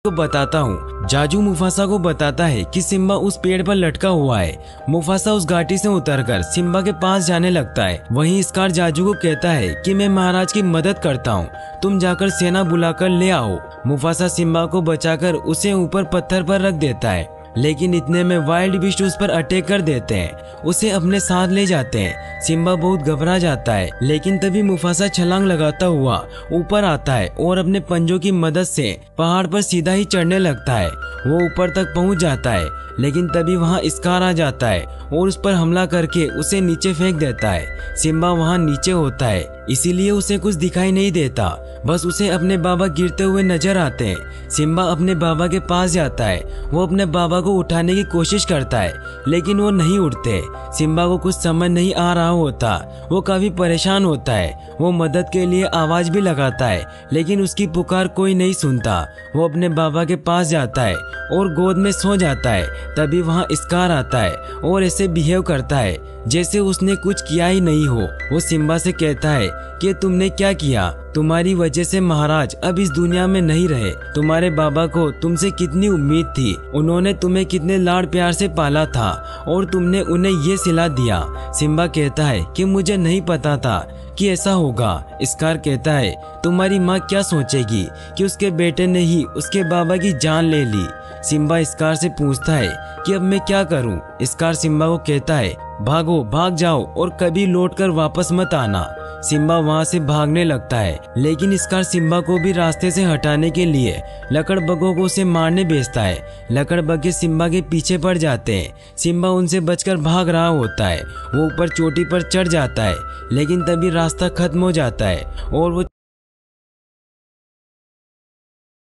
को बताता हूँ। जाजू मुफासा को बताता है कि सिम्बा उस पेड़ पर लटका हुआ है। मुफासा उस घाटी से उतरकर सिम्बा के पास जाने लगता है। वहीं स्कार जाजू को कहता है कि मैं महाराज की मदद करता हूँ, तुम जाकर सेना बुलाकर ले आओ। मुफासा सिम्बा को बचाकर उसे ऊपर पत्थर पर रख देता है, लेकिन इतने में वाइल्ड बीस्ट उस पर अटैक कर देते हैं, उसे अपने साथ ले जाते हैं। सिम्बा बहुत घबरा जाता है, लेकिन तभी मुफासा छलांग लगाता हुआ ऊपर आता है और अपने पंजों की मदद से पहाड़ पर सीधा ही चढ़ने लगता है। वो ऊपर तक पहुंच जाता है, लेकिन तभी वहां स्कार आ जाता है और उस पर हमला करके उसे नीचे फेंक देता है। सिम्बा वहां नीचे होता है, इसीलिए उसे कुछ दिखाई नहीं देता, बस उसे अपने बाबा गिरते हुए नजर आते हैं। सिम्बा अपने बाबा के पास जाता है, वो अपने बाबा को उठाने की कोशिश करता है, लेकिन वो नहीं उठते। सिम्बा को कुछ समझ नहीं आ रहा होता, वो काफी परेशान होता है। वो मदद के लिए आवाज भी लगाता है, लेकिन उसकी पुकार कोई नहीं सुनता। वो अपने बाबा के पास जाता है और गोद में सो जाता है। तभी वहाँ स्कार आता है और ऐसे बिहेव करता है जैसे उसने कुछ किया ही नहीं हो। वो सिम्बा से कहता है कि तुमने क्या किया, तुम्हारी वजह से महाराज अब इस दुनिया में नहीं रहे। तुम्हारे बाबा को तुमसे कितनी उम्मीद थी, उन्होंने तुम्हें कितने लाड प्यार से पाला था और तुमने उन्हें ये सिला दिया। सिम्बा कहता है कि मुझे नहीं पता था कि ऐसा होगा। स्कार कहता है तुम्हारी माँ क्या सोचेगी कि उसके बेटे ने ही उसके बाबा की जान ले ली। सिम्बा स्कार से पूछता है कि अब मैं क्या करूं। स्कार सिम्बा को कहता है भागो, भाग जाओ और कभी लौटकर वापस मत आना। सिम्बा वहां से भागने लगता है, लेकिन स्कार सिम्बा को भी रास्ते से हटाने के लिए लकड़बग्घों को उसे मारने भेजता है। लकड़बग्घे सिम्बा के पीछे पड़ जाते हैं। सिम्बा उनसे बचकर भाग रहा होता है। वो ऊपर चोटी पर चढ़ जाता है, लेकिन तभी रास्ता खत्म हो जाता है और वो